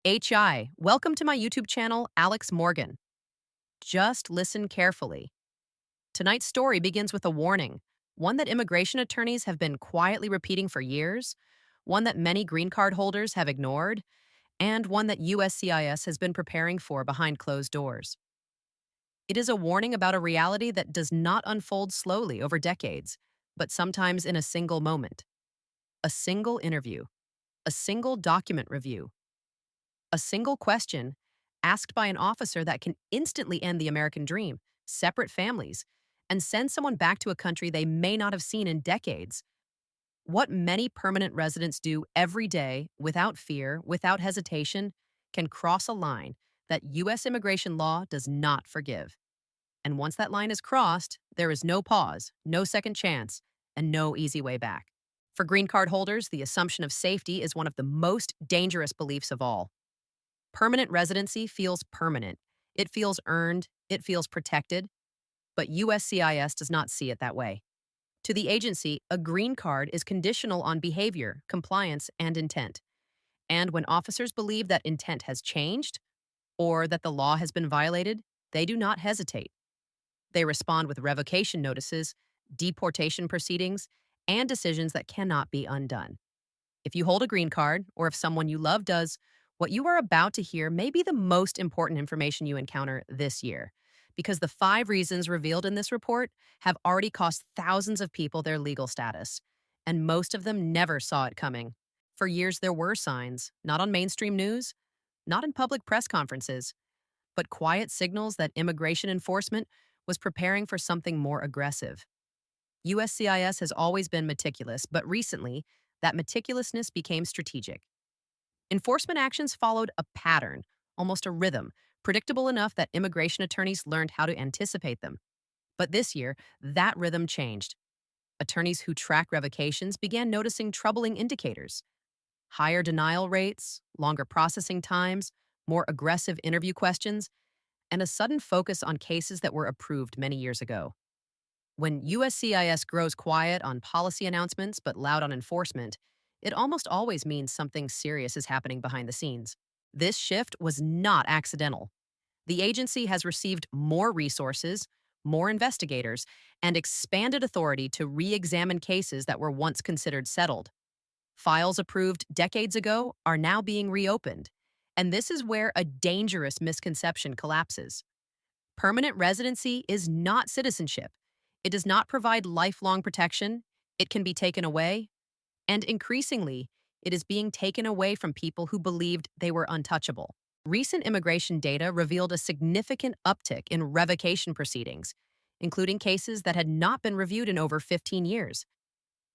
HI, welcome to my YouTube channel, Alex Morgan. Just listen carefully. Tonight's story begins with a warning, one that immigration attorneys have been quietly repeating for years, one that many green card holders have ignored, and one that USCIS has been preparing for behind closed doors. It is a warning about a reality that does not unfold slowly over decades, but sometimes in a single moment. A single interview, a single document review, a single question asked by an officer that can instantly end the American dream, separate families, and send someone back to a country they may not have seen in decades. What many permanent residents do every day without fear, without hesitation, can cross a line that U.S. immigration law does not forgive. And once that line is crossed, there is no pause, no second chance, and no easy way back. For green card holders, the assumption of safety is one of the most dangerous beliefs of all. Permanent residency feels permanent. It feels earned. It feels protected. But USCIS does not see it that way. To the agency, a green card is conditional on behavior, compliance, and intent. And when officers believe that intent has changed or that the law has been violated, they do not hesitate. They respond with revocation notices, deportation proceedings, and decisions that cannot be undone. If you hold a green card, or if someone you love does, what you are about to hear may be the most important information you encounter this year, because the 5 reasons revealed in this report have already cost thousands of people their legal status, and most of them never saw it coming. For years, there were signs, not on mainstream news, not in public press conferences, but quiet signals that immigration enforcement was preparing for something more aggressive. USCIS has always been meticulous, but recently, that meticulousness became strategic. Enforcement actions followed a pattern, almost a rhythm, predictable enough that immigration attorneys learned how to anticipate them. But this year, that rhythm changed. Attorneys who track revocations began noticing troubling indicators: higher denial rates, longer processing times, more aggressive interview questions, and a sudden focus on cases that were approved many years ago. When USCIS grows quiet on policy announcements but loud on enforcement, it almost always means something serious is happening behind the scenes. This shift was not accidental. The agency has received more resources, more investigators, and expanded authority to re-examine cases that were once considered settled. Files approved decades ago are now being reopened, and this is where a dangerous misconception collapses. Permanent residency is not citizenship. It does not provide lifelong protection. It can be taken away. And increasingly, it is being taken away from people who believed they were untouchable. Recent immigration data revealed a significant uptick in revocation proceedings, including cases that had not been reviewed in over 15 years.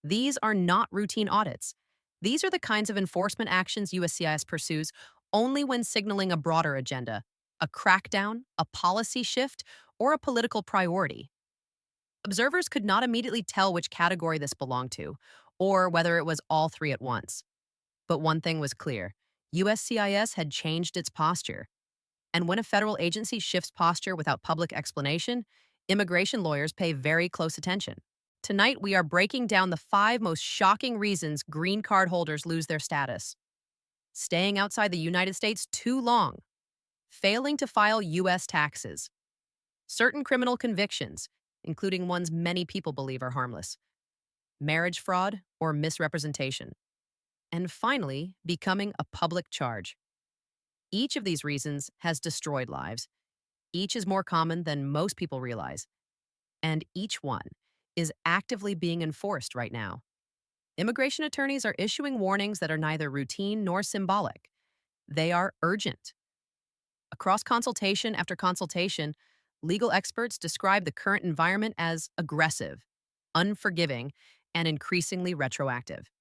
These are not routine audits. These are the kinds of enforcement actions USCIS pursues only when signaling a broader agenda, a crackdown, a policy shift, or a political priority. Observers could not immediately tell which category this belonged to, or whether it was all 3 at once. But one thing was clear: USCIS had changed its posture. And when a federal agency shifts posture without public explanation, immigration lawyers pay very close attention. Tonight, we are breaking down the 5 most shocking reasons green card holders lose their status: staying outside the United States too long, failing to file U.S. taxes, certain criminal convictions, including ones many people believe are harmless, marriage fraud or misrepresentation, and finally, becoming a public charge. Each of these reasons has destroyed lives. Each is more common than most people realize. And each one is actively being enforced right now. Immigration attorneys are issuing warnings that are neither routine nor symbolic. They are urgent. Across consultation after consultation, legal experts describe the current environment as aggressive, unforgiving, and increasingly retroactive.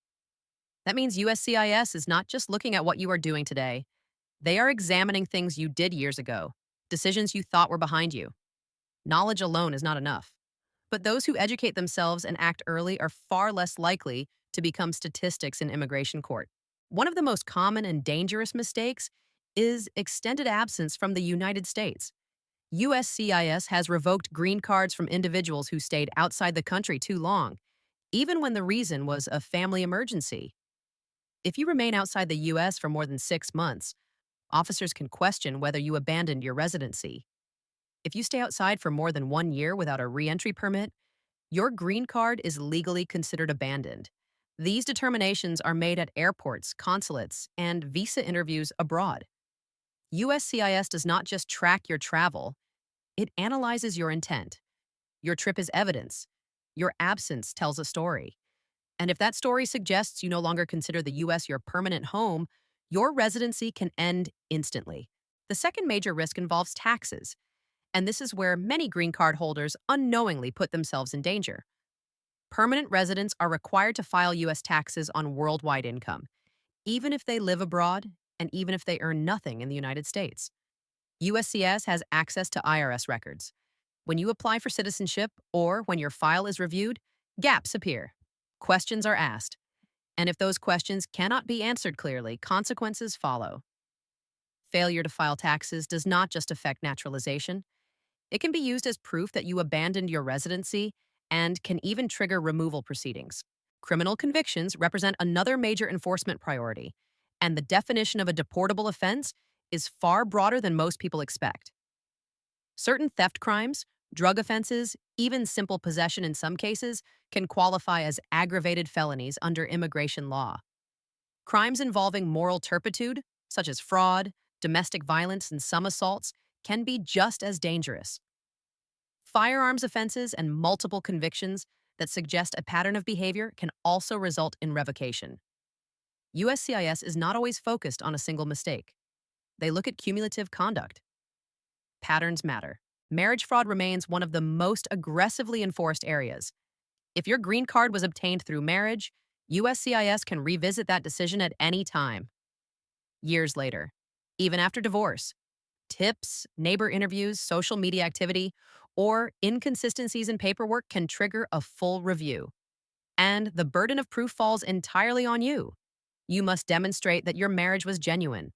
That means USCIS is not just looking at what you are doing today. They are examining things you did years ago, decisions you thought were behind you. Knowledge alone is not enough. But those who educate themselves and act early are far less likely to become statistics in immigration court. One of the most common and dangerous mistakes is extended absence from the United States. USCIS has revoked green cards from individuals who stayed outside the country too long, even when the reason was a family emergency. If you remain outside the U.S. for more than 6 months, officers can question whether you abandoned your residency. If you stay outside for more than 1 year without a reentry permit, your green card is legally considered abandoned. These determinations are made at airports, consulates, and visa interviews abroad. USCIS does not just track your travel, it analyzes your intent. Your trip is evidence. Your absence tells a story. And if that story suggests you no longer consider the U.S. your permanent home, your residency can end instantly. The second major risk involves taxes, and this is where many green card holders unknowingly put themselves in danger. Permanent residents are required to file U.S. taxes on worldwide income, even if they live abroad and even if they earn nothing in the United States. USCIS has access to IRS records. When you apply for citizenship or when your file is reviewed, gaps appear. Questions are asked. And if those questions cannot be answered clearly, consequences follow. Failure to file taxes does not just affect naturalization. It can be used as proof that you abandoned your residency and can even trigger removal proceedings. Criminal convictions represent another major enforcement priority, and the definition of a deportable offense is far broader than most people expect. Certain theft crimes, drug offenses, even simple possession in some cases, can qualify as aggravated felonies under immigration law. Crimes involving moral turpitude, such as fraud, domestic violence, and some assaults, can be just as dangerous. Firearms offenses and multiple convictions that suggest a pattern of behavior can also result in revocation. USCIS is not always focused on a single mistake. They look at cumulative conduct. Patterns matter. Marriage fraud remains one of the most aggressively enforced areas. If your green card was obtained through marriage, USCIS can revisit that decision at any time. Years later, even after divorce, tips, neighbor interviews, social media activity, or inconsistencies in paperwork can trigger a full review. And the burden of proof falls entirely on you. You must demonstrate that your marriage was genuine.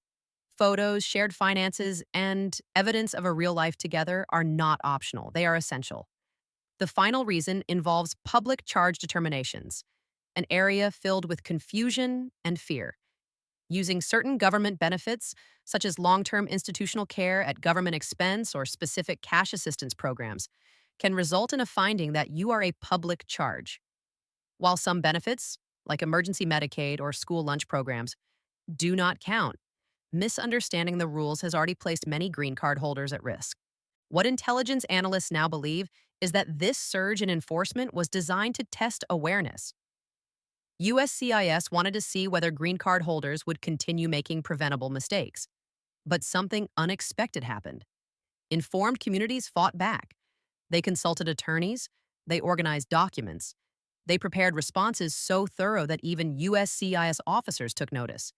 Photos, shared finances, and evidence of a real life together are not optional. They are essential. The final reason involves public charge determinations, an area filled with confusion and fear. Using certain government benefits, such as long-term institutional care at government expense or specific cash assistance programs, can result in a finding that you are a public charge. While some benefits, like emergency Medicaid or school lunch programs, do not count, misunderstanding the rules has already placed many green card holders at risk. What intelligence analysts now believe is that this surge in enforcement was designed to test awareness. USCIS wanted to see whether green card holders would continue making preventable mistakes. But something unexpected happened. Informed communities fought back. They consulted attorneys, they organized documents, they prepared responses so thorough that even USCIS officers took notice.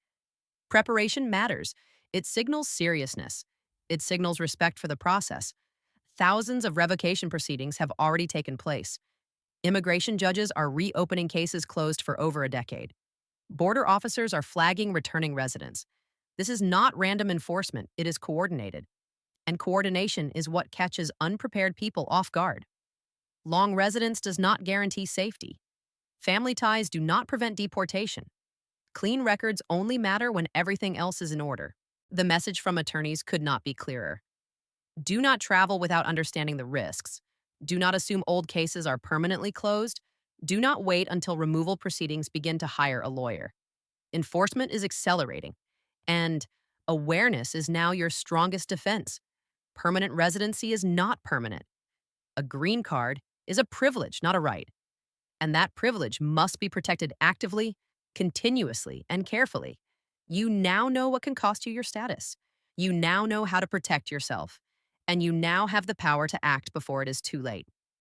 Preparation matters. It signals seriousness. It signals respect for the process. Thousands of revocation proceedings have already taken place. Immigration judges are reopening cases closed for over a decade. Border officers are flagging returning residents. This is not random enforcement, it is coordinated. And coordination is what catches unprepared people off guard. Long residence does not guarantee safety. Family ties do not prevent deportation. Clean records only matter when everything else is in order. The message from attorneys could not be clearer. Do not travel without understanding the risks. Do not assume old cases are permanently closed. Do not wait until removal proceedings begin to hire a lawyer. Enforcement is accelerating, and awareness is now your strongest defense. Permanent residency is not permanent. A green card is a privilege, not a right. And that privilege must be protected actively, continuously, and carefully. You now know what can cost you your status. You now know how to protect yourself. And you now have the power to act before it is too late.